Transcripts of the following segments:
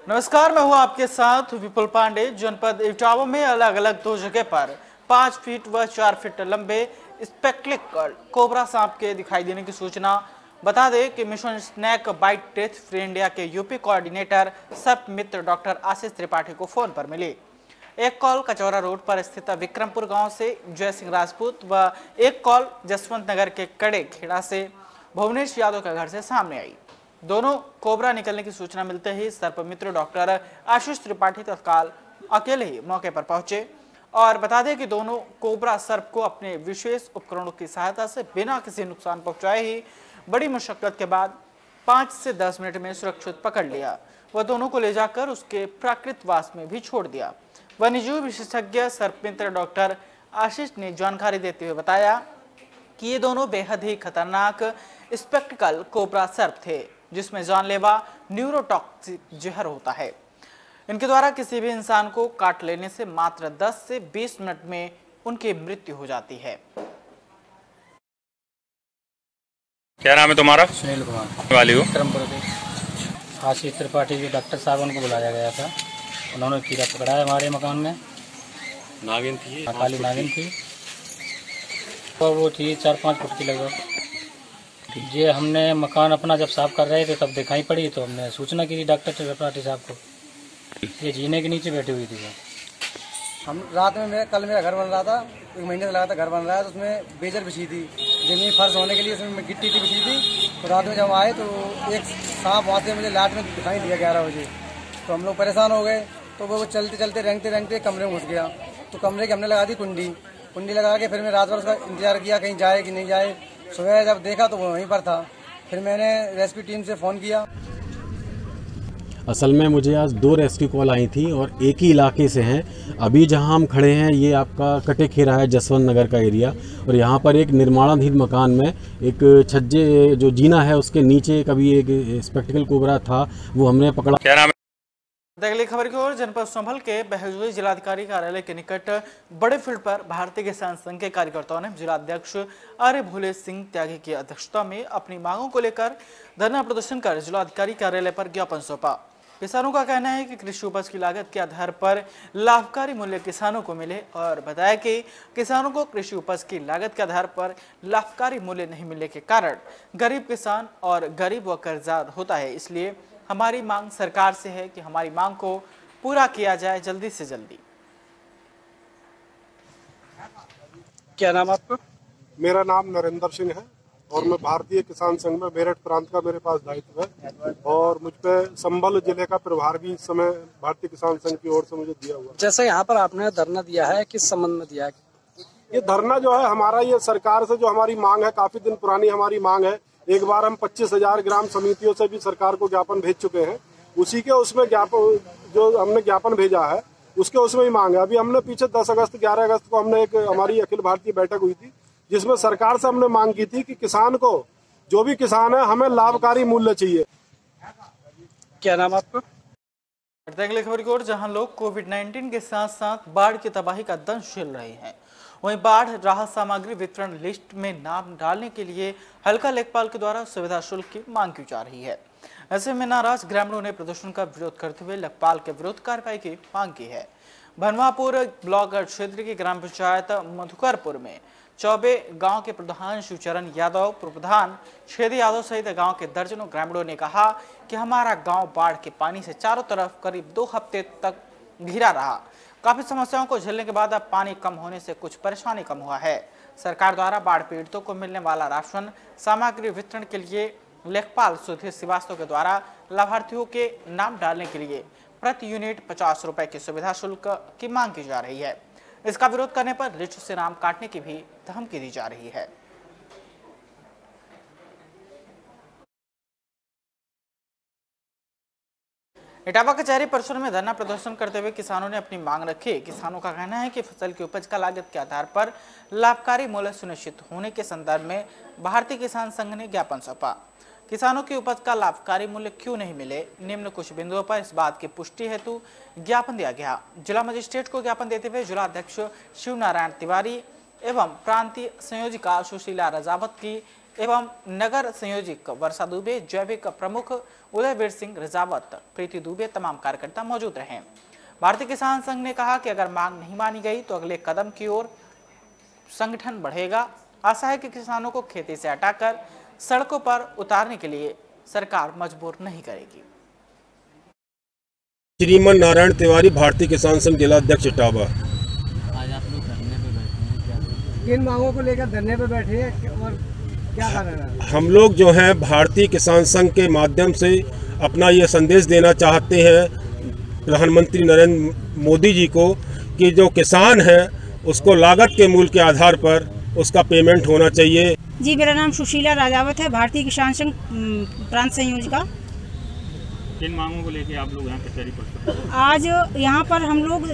नमस्कार, मैं हूं आपके साथ विपुल पांडे। जनपद इटावा में अलग अलग दो जगह पर 5 फीट व 4 फीट लंबे स्पेक्टिकल कोबरा सांप के दिखाई देने की सूचना। बता दें कि mission snake bite death free India के यूपी कोऑर्डिनेटर सर्प मित्र डॉक्टर आशीष त्रिपाठी को फोन पर मिली। एक कॉल कचौरा रोड पर स्थित विक्रमपुर गांव से जय सिंह राजपूत व एक कॉल जसवंत नगर के कड़े खेड़ा से भुवनेश यादव के घर से सामने आई। दोनों कोबरा निकलने की सूचना मिलते ही सर्प मित्र डॉक्टर आशीष त्रिपाठी तत्काल अकेले ही मौके पर पहुंचे और बता दें कि दोनों कोबरा सर्प को अपने विशेष उपकरणों की सहायता से बिना किसी नुकसान पहुंचाए ही बड़ी मशक्कत के बाद 5 से 10 मिनट में सुरक्षित पकड़ लिया। वह दोनों को ले जाकर उसके प्राकृत वास में भी छोड़ दिया। वन्यजीव विशेषज्ञ सर्प मित्र डॉक्टर आशीष ने जानकारी देते हुए बताया कि ये दोनों बेहद ही खतरनाक स्पेक्टिकल कोबरा सर्प थे, जिसमें जानलेवा न्यूरोटॉक्सिक जहर होता है। इनके द्वारा किसी भी इंसान को काट लेने से मात्र 10 से 20 मिनट में उनकी मृत्यु हो जाती है। क्या नाम है तुम्हारा? सुनील कुमार वाली हो? विक्रमपुर के आशीष त्रिपाठी जो डॉक्टर साहब उनको बुलाया गया था, उन्होंने कीड़ा पकड़ा है हमारे मकान में। नागिन थी? काली नागिन थी और वो थी 4-5 फुट की लगभग। ये हमने मकान अपना जब साफ कर रहे थे तब दिखाई पड़ी, तो हमने सूचना की डॉक्टर त्रिपाठी साहब को। ये जीने के नीचे बैठी हुई थी। हम रात में कल मेरा घर बन रहा था, 1 महीने से लगा था घर बन रहा है, तो उसमें बेजर बिछी थी, जमीन फर्श होने के लिए उसमें गिट्टी बिछी थी। तो रात में जब आए तो एक सांप वहाँ से मुझे लाइट में दिखाई दिया 11 बजे। तो हम लोग परेशान हो गए, तो वो चलते चलते रेंगते कमरे में घुस गया। तो कमरे की हमने लगा दी कुंडी लगा के फिर मैं रात भर उसका इंतजार किया कहीं जाए कि नहीं जाए। सुबह जब देखा तो वो वहीं पर था। फिर मैंने रेस्क्यू टीम से फ़ोन किया। असल में मुझे आज 2 रेस्क्यू कॉल आई थी और एक ही इलाके से हैं। अभी जहां हम खड़े हैं ये आपका कटे खेरा है, जसवंत नगर का एरिया, और यहाँ पर एक निर्माणाधीन मकान में एक छज्जे जो जीना है उसके नीचे कभी एक स्पेक्टिकल कोबरा था, वो हमने पकड़ा। क्या नाम है? अगली खबर की ओर। जनपद संभल के बहजोई जिलाधिकारी कार्यालय के निकट बड़े फील्ड पर भारतीय किसान संघ के कार्यकर्ताओं ने जिलाध्यक्ष आर्य भोले सिंह त्यागी की अध्यक्षता में अपनी मांगों को लेकर धरना प्रदर्शन कर जिलाधिकारी कार्यालय पर ज्ञापन सौंपा। किसानों का कहना है कि कृषि उपज की लागत के आधार पर लाभकारी मूल्य किसानों को मिले और बताया कि किसानों को कृषि उपज की लागत के आधार पर लाभकारी मूल्य नहीं मिलने के कारण गरीब किसान और गरीब व कर्जदार होता है। इसलिए हमारी मांग सरकार से है कि हमारी मांग को पूरा किया जाए जल्दी से जल्दी। क्या नाम आपका? मेरा नाम नरेंद्र सिंह है और मैं भारतीय किसान संघ में मेरठ प्रांत का मेरे पास दायित्व है और मुझ पे संभल जिले का प्रभार भी इस समय भारतीय किसान संघ की ओर से मुझे दिया हुआ है। जैसे यहाँ पर आपने धरना दिया है, किस संबंध में दिया है? ये धरना जो है हमारा, ये सरकार से जो हमारी मांग है, काफी दिन पुरानी हमारी मांग है। एक बार हम 25,000 ग्राम समितियों से भी सरकार को ज्ञापन भेज चुके हैं। उसी के उसमें ज्ञापन जो हमने ज्ञापन भेजा है उसके उसमें ही मांग है। अभी हमने पीछे 10 अगस्त 11 अगस्त को हमने एक हमारी अखिल भारतीय बैठक हुई थी जिसमें सरकार से हमने मांग की थी कि किसान को, जो भी किसान है, हमें लाभकारी मूल्य चाहिए। क्या नाम आपका? अगली खबर की ओर। जहां लोग कोविड-19 के साथ साथ बाढ़ की तबाही का दंश झेल रहे हैं, वहीं बाढ़ राहत सामग्री वितरण लिस्ट में नाम डालने के लिए हल्का लेखपाल के द्वारा सुविधा शुल्क की मांग की जा रही है। ऐसे में नाराज ग्रामीणों ने प्रदर्शन का विरोध करते हुए लेखपाल के विरुद्ध कार्रवाई की मांग की है। भनवापुर ब्लॉक क्षेत्र की ग्राम पंचायत मधुकरपुर में चौबे गांव के प्रधान शिवचरण यादव, प्रधान छेदी यादव सहित गांव के दर्जनों ग्रामीणों ने कहा कि हमारा गांव बाढ़ के पानी से चारों तरफ करीब 2 हफ्ते तक घिरा रहा। काफी समस्याओं को झेलने के बाद अब पानी कम होने से कुछ परेशानी कम हुआ है। सरकार द्वारा बाढ़ पीड़ितों को मिलने वाला राशन सामग्री वितरण के लिए लेखपाल सुधीर श्रीवास्तव के द्वारा लाभार्थियों के नाम डालने के लिए प्रति यूनिट 50 रुपए की सुविधा शुल्क की मांग की जा रही है। इसका विरोध करने पर लिस्ट से नाम काटने की भी धमकी दी जा रही है। इटावा कचहरी परिसर में धरना प्रदर्शन करते हुए किसानों ने अपनी मांग रखी। किसानों का कहना है कि फसल की उपज का लागत के आधार पर लाभकारी मूल्य सुनिश्चित होने के संदर्भ में भारतीय किसान संघ ने ज्ञापन सौंपा। किसानों की उपज का लाभकारी मूल्य क्यों नहीं मिले, निम्न कुछ बिंदुओं पर इस बात की पुष्टि हेतु ज्ञापन दिया गया। जिला मजिस्ट्रेट को ज्ञापन देते हुए जिला अध्यक्ष शिव नारायण तिवारी एवं प्रांतीय संयोजिका सुशीला रजावत की एवं नगर संयोजक वर्षा दुबे, जैविक प्रमुख उदयवीर सिंह रजावत, प्रीति दुबे तमाम कार्यकर्ता मौजूद रहे। भारतीय किसान संघ ने कहा कि अगर मांग नहीं मानी गई तो अगले कदम की ओर संगठन बढ़ेगा। आशा है कि किसानों को खेती से हटाकर सड़कों पर उतारने के लिए सरकार मजबूर नहीं करेगी। श्रीमान नारायण तिवारी, भारतीय किसान संघ जिला अध्यक्ष इटावा। आज आप लोग धरने पे बैठे हैं, क्या किन मांगों को लेकर धरने पे बैठे हैं और क्या कारण है? हम लोग जो हैं भारतीय किसान संघ के माध्यम से अपना ये संदेश देना चाहते हैं प्रधानमंत्री नरेंद्र मोदी जी को कि जो किसान है उसको लागत के मूल्य के आधार पर उसका पेमेंट होना चाहिए। जी, मेरा नाम सुशीला राजावत है, भारतीय किसान संघ प्रांत संयोजिका। किन मांगों को लेके आप लोग यहाँ कचहरी पर? आज यहाँ पर हम लोग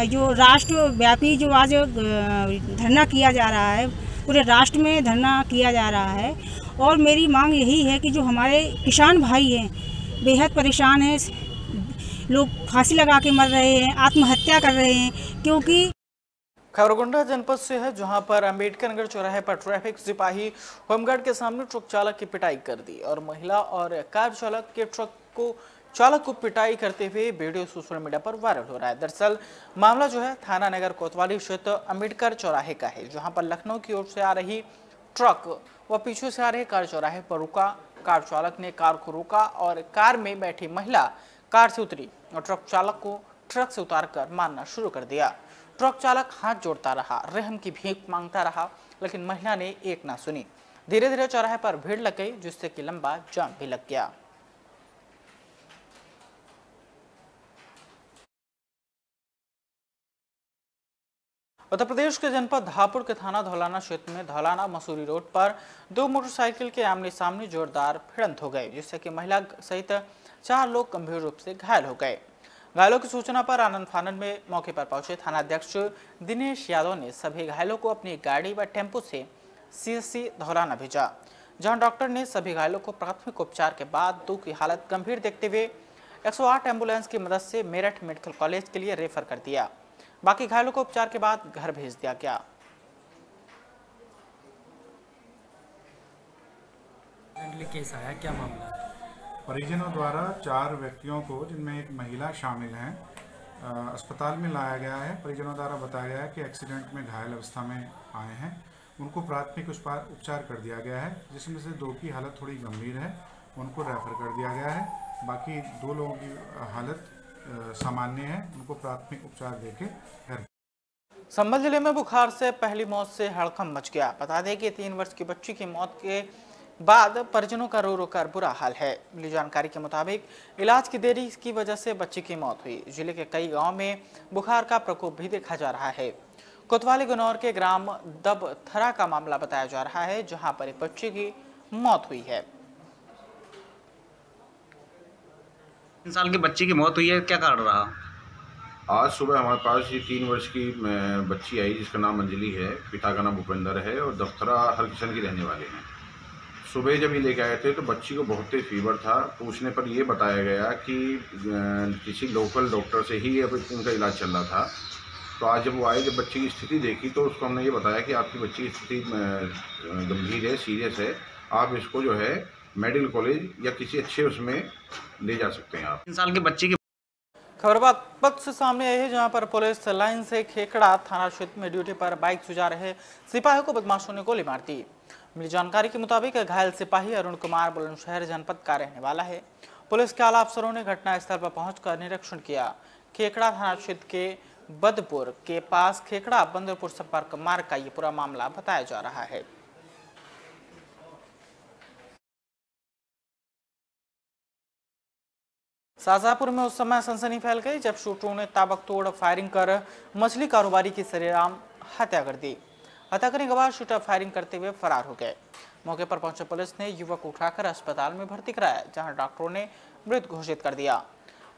जो राष्ट्रव्यापी जो आज धरना किया जा रहा है, पूरे राष्ट्र में धरना किया जा रहा है और मेरी मांग यही है कि जो हमारे किसान भाई हैं बेहद परेशान हैं, लोग फांसी लगा के मर रहे हैं, आत्महत्या कर रहे हैं। क्योंकि खबरगोंडा जनपद से है, जहां पर अंबेडकर नगर चौराहे पर ट्रैफिक सिपाही होमगार्ड के सामने ट्रक चालक की पिटाई कर दी और महिला और कार चालक को पिटाई करते हुए वीडियो सोशल मीडिया पर वायरल हो रहा है। दरअसल मामला जो है थाना नगर कोतवाली क्षेत्र अंबेडकर चौराहे का है, जहां पर लखनऊ की ओर से आ रही ट्रक व पीछे से आ रहे कार चौराहे पर रुका। कार चालक ने कार को रोका और कार में बैठी महिला कार से उतरी और ट्रक चालक को ट्रक से उतारकर मारना शुरू कर दिया। ट्रक चालक हाथ जोड़ता रहा, रहम की भीख मांगता रहा, लेकिन महिला ने एक ना सुनी। धीरे धीरे चौराहे पर भीड़ लग गई, जिससे कि लंबा जाम भी लग गया। उत्तर प्रदेश के जनपद हापुड़ के थाना धौलाना क्षेत्र में धौलाना मसूरी रोड पर दो मोटरसाइकिल के आमने सामने जोरदार भिड़ंत हो गए, जिससे कि महिला सहित 4 लोग गंभीर रूप से घायल हो गए। घायलों की सूचना पर आनंद फानन में मौके पर पहुंचे थानाध्यक्ष दिनेश यादव ने सभी घायलों को अपनी गाड़ी व टेम्पो से सीएससी धौलाना भेजा, जहां डॉक्टर ने सभी घायलों को प्राथमिक उपचार के बाद 2 की हालत गंभीर देखते हुए 108 एम्बुलेंस की मदद से मेरठ मेडिकल कॉलेज के लिए रेफर कर दिया। बाकी घायलों को उपचार के बाद घर भेज दिया गया। केस आया, क्या मामला? परिजनों द्वारा 4 व्यक्तियों को, जिनमें एक महिला शामिल हैं, अस्पताल में लाया गया है। परिजनों द्वारा बताया गया है कि एक्सीडेंट में घायल अवस्था में आए हैं। उनको प्राथमिक उपचार कर दिया गया है, जिसमें से 2 की हालत थोड़ी गंभीर है, उनको रेफर कर दिया गया है। बाकी 2 लोगों की हालत सामान्य है, उनको प्राथमिक उपचार देके घर। संभल जिले में बुखार से पहली मौत से हड़कंप मच गया। बता दें कि 3 वर्ष की बच्ची की मौत के बाद परिजनों का रो रो कर बुरा हाल है। मिली जानकारी के मुताबिक इलाज की देरी की वजह से बच्ची की मौत हुई। जिले के कई गांवों में बुखार का प्रकोप भी देखा जा रहा है। कोतवाली गनौर के ग्राम दबथरा का मामला बताया जा रहा है, जहां पर एक बच्चे की मौत हुई है। 3 साल की बच्ची की मौत हुई है, क्या कारण रहा? आज सुबह हमारे पास ये 3 वर्ष की बच्ची आई, जिसका नाम अंजलि है, पिता का नाम भूपेंद्र है और दफ्तरा हरकिशन की रहने वाले हैं। सुबह जब ये लेके आए थे तो बच्ची को बहुत तेज फीवर था। पूछने पर ये बताया गया कि किसी लोकल डॉक्टर से ही उनका इलाज चल रहा था। तो आज जब वो आए, जब बच्ची की स्थिति देखी तो उसको हमने ये बताया कि आपकी बच्ची की स्थिति गंभीर है, सीरियस है, आप इसको जो है मेडिकल कॉलेज या किसी अच्छे उसमें ले जा सकते हैं। आप 3 साल की बच्ची की खबर बात से सामने आई है, जहां पर पुलिस लाइन से खेकड़ा थाना क्षेत्र में ड्यूटी पर बाइक सुझा रहे सिपाही को बदमाशों ने गोली मार दी। मिली जानकारी के मुताबिक घायल सिपाही अरुण कुमार बुलंदशहर जनपद का रहने वाला है। पुलिस के आला अफसरों ने घटनास्थल पर पहुंचकर निरीक्षण किया। खेकड़ा थाना क्षेत्र के बदपुर के पास खेकड़ा बंदरपुर संपर्क मार्ग का ये पूरा मामला बताया जा रहा है। शाहजहांपुर में उस समय सनसनी फैल गई जब शूटरों ने ताबड़तोड़ फायरिंग कर मछली कारोबारी की सरेआम हत्या कर दी। हत्या करने के बाद शूटर फायरिंग करते हुए फरार हो गए। मौके पर पहुंचे पुलिस ने युवक को उठाकर अस्पताल में भर्ती कराया, जहां डॉक्टरों ने मृत घोषित कर दिया।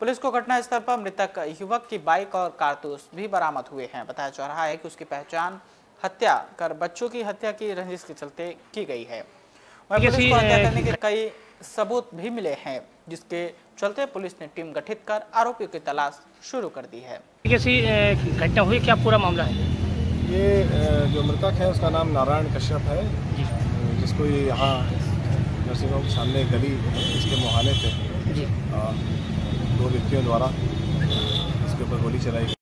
पुलिस को घटनास्थल पर मृतक युवक की बाइक और कारतूस भी बरामद हुए हैं। बताया जा रहा है कि उसकी पहचान हत्या कर बच्चों की हत्या की रंजिश के चलते की गई है। वहीं पुलिस को हत्या करने के कई सबूत भी मिले हैं, जिसके चलते पुलिस ने टीम गठित कर आरोपियों की तलाश शुरू कर दी है। कैसी घटना हुई, क्या पूरा मामला है? ये जो मृतक है उसका नाम नारायण कश्यप है, जिसको ये यहाँ नर्सिंग होम सामने गली इसके मुहाने पे जी 2 व्यक्तियों द्वारा इसके ऊपर गोली चलाई गई।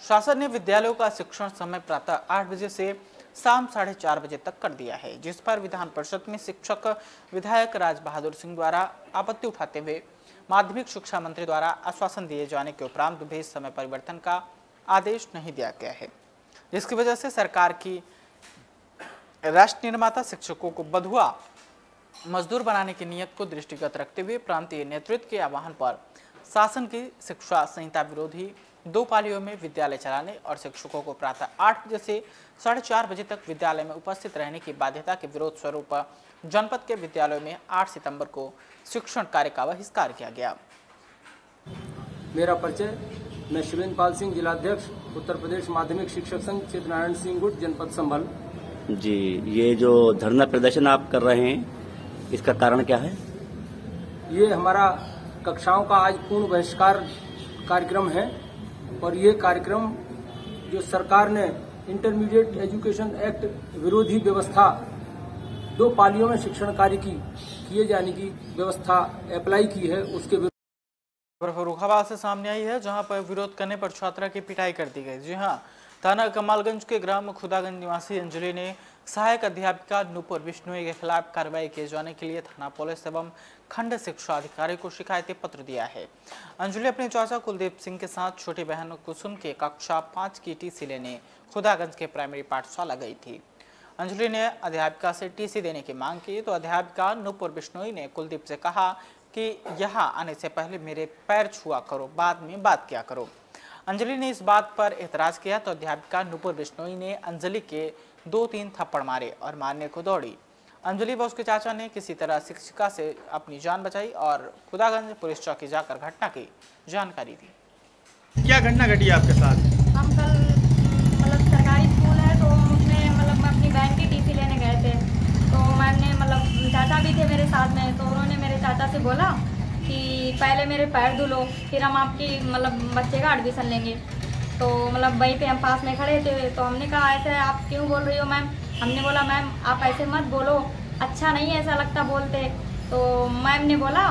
शासन ने विद्यालयों का शिक्षण समय प्रातः 8 बजे से शाम 4:30 बजे तक कर दिया है, जिस पर विधान परिषद में शिक्षक विधायक राज बहादुर सिंह द्वारा आपत्ति उठाते हुए माध्यमिक शिक्षा मंत्री द्वारा आश्वासन दिए जाने के उपरांत भी समय परिवर्तन का आदेश नहीं दिया गया है, जिसकी वजह से सरकार की राष्ट्र निर्माता शिक्षकों को बंधुआ मजदूर बनाने की नीयत को दृष्टिगत रखते हुए प्रांतीय नेतृत्व के आह्वान पर शासन की शिक्षा संहिता विरोधी 2 पालियों में विद्यालय चलाने और शिक्षकों को प्रातः 8 बजे से 4:30 बजे तक विद्यालय में उपस्थित रहने की बाध्यता के विरोध स्वरूप जनपद के विद्यालयों में 8 सितंबर को शिक्षण कार्य का बहिष्कार किया गया। मेरा परिचय, मैं शिवेंद्र पाल सिंह, जिलाध्यक्ष उत्तर प्रदेश माध्यमिक शिक्षक संघ क्षेत्र नारायण सिंह गुट, जनपद संभल। जी, ये जो धरना प्रदर्शन आप कर रहे हैं, इसका कारण क्या है? ये हमारा कक्षाओं का आज पूर्ण बहिष्कार कार्यक्रम है और ये कार्यक्रम जो सरकार ने इंटरमीडिएट एजुकेशन एक्ट विरोधी व्यवस्था 2 पालियों में शिक्षण कार्य की किए जाने की व्यवस्था अप्लाई की है, उसके फर्रुखाबाद से सामने आई है, जहां पर विरोध करने पर छात्रा की पिटाई कर दी गई। जी हां, थाना कमालगंज के ग्राम खुदागंज निवासी अंजलि ने सहायक अध्यापिका नूपुर बिश्नोई के खिलाफ कार्रवाई किए जाने के लिए थाना पुलिस एवं खंड शिक्षा अधिकारी को शिकायती पत्र दिया है। अंजलि अपने चाचा कुलदीप सिंह के साथ छोटी बहन कुसुम के कक्षा 5 की टीसी लेने खुदागंज के प्राइमरी पाठशाला गई थी। अंजलि ने अध्यापिका से टीसी देने की मांग की तो अध्यापिका नूपुर बिश्नोई ने कुलदीप से कहा कि यहाँ आने से पहले मेरे पैर छुआ करो, बाद में बात किया करो। अंजलि ने इस बात पर एतराज किया तो अध्यापिका नूपुर बिश्नोई ने अंजलि के 2-3 थप्पड़ मारे और मारने को दौड़ी। अंजलि व उसके चाचा ने किसी तरह शिक्षिका से अपनी जान बचाई और खुदागंज पुलिस चौकी जाकर घटना की जानकारी दी। क्या घटना घटी आपके साथ? हम कल मतलब सरकारी स्कूल है तो उसमें मतलब मैं अपनी बहन की टीसी लेने गए थे, तो मैंने मतलब चाचा भी थे मेरे साथ में, तो उन्होंने मेरे चाचा से बोला कि पहले मेरे पैर धुलो, फिर हम आपकी मतलब बच्चे का एडमिशन लेंगे। तो मतलब वहीं पे हम पास में खड़े थे, तो हमने कहा ऐसे आप क्यों बोल रही हो मैम? हमने बोला मैम आप ऐसे मत बोलो, अच्छा नहीं ऐसा लगता बोलते। तो मैम ने बोला,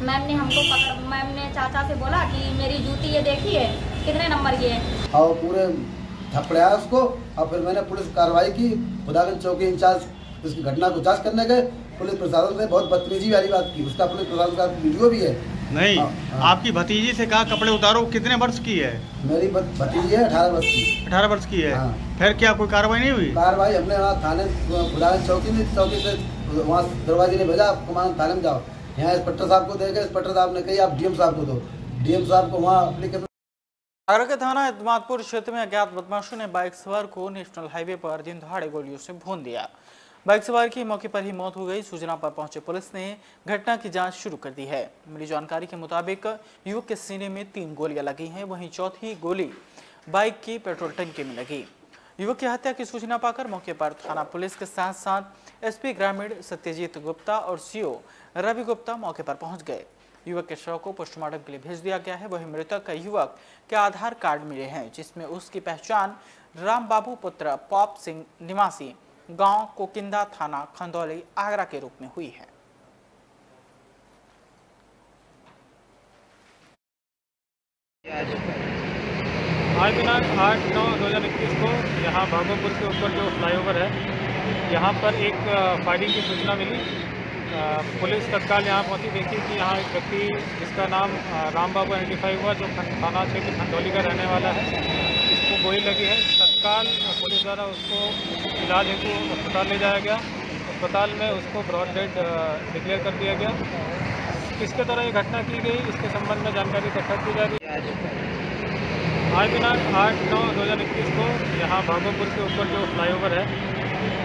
मैम ने हमको पकड़, मैम ने चाचा से बोला कि मेरी जूती ये देखिए कितने नंबर की है, और पूरे थपड़ाया उसको। और फिर मैंने पुलिस कार्रवाई की, खुदागंज चौकी इंचार्ज इसकी घटना को जांच करने गए। पुलिस प्रशासन ने बहुत बदतमीजी वाली बात की, उसका पुलिस प्रशासन का वीडियो भी है। नहीं, आपकी भतीजी से कहा कपड़े उतारो, कितने वर्ष की है? मेरी भतीजी है 18 वर्ष की। 18 वर्ष की है। फिर क्या कोई कार्रवाई नहीं हुई? कार्रवाई हमने वहाँ थाने खुदागंज चौकी से वहाँ दरवाजे ने भेजा, आपको वहाँ थाने में जाओ। यहाँ इंस्पेक्टर साहब को देखे, इंस्पेक्टर साहब ने कही आप डीएम साहब को दो, डीएम साहब को वहाँ एप्लीकेशन। आगरा के थाना इतमादपुर क्षेत्र में अज्ञात बदमाशों ने बाइक सवार को नेशनल हाईवे पर दिन दहाड़े गोलियों से भून दिया। बाइक सवार की मौके पर ही मौत हो गई। सूचना पर पहुंचे पुलिस ने घटना की जांच शुरू कर दी है। मिली जानकारी के मुताबिक युवक के सीने में 3 गोलियां लगी हैं, वहीं चौथी गोली बाइक की पेट्रोल टंकी में लगी। युवक की हत्या की सूचना पाकर मौके पर थाना पुलिस के साथ साथ एसपी ग्रामीण सत्यजीत गुप्ता और सीओ रवि गुप्ता मौके पर पहुंच गए। युवक के शव को पोस्टमार्टम के लिए भेज दिया गया है। वहीं मृतक युवक के आधार कार्ड मिले हैं, जिसमें उसकी पहचान राम बाबू पुत्र पॉप सिंह निवासी गांव कोकिंदा थाना खंदौली आगरा के रूप में हुई है। आज दिनांक 8/9/2021 को यहाँ भागोपुर के ऊपर जो फ्लाईओवर है, यहाँ पर एक फायरिंग की सूचना मिली। पुलिस तत्काल यहाँ पहुँची, देखी कि यहाँ एक व्यक्ति जिसका नाम राम बाबू आइडेंटिफाई हुआ, जो थाना क्षेत्र खंदौली का रहने वाला है, इसको गोली लगी है। तत्काल पुलिस द्वारा उसको इलाज हेतु अस्पताल ले जाया गया। अस्पताल में उसको ब्रॉड डेड डिक्लेयर कर दिया गया। किसके द्वारा ये घटना की गई, इसके संबंध में जानकारी इकट्ठा की जा रही है। आज दिनांक 8/9/2021 को यहाँ भागोपुर के ऊपर जो फ्लाईओवर है,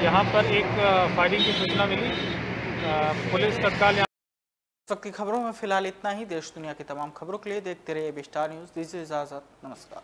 यहाँ पर एक फायरिंग की सूचना मिली। पुलिस तत्काल इस वक्त की खबरों में फिलहाल इतना ही। देश दुनिया की तमाम खबरों के लिए देखते रहिए स्टार न्यूज़। दीजिए इजाजत, नमस्कार।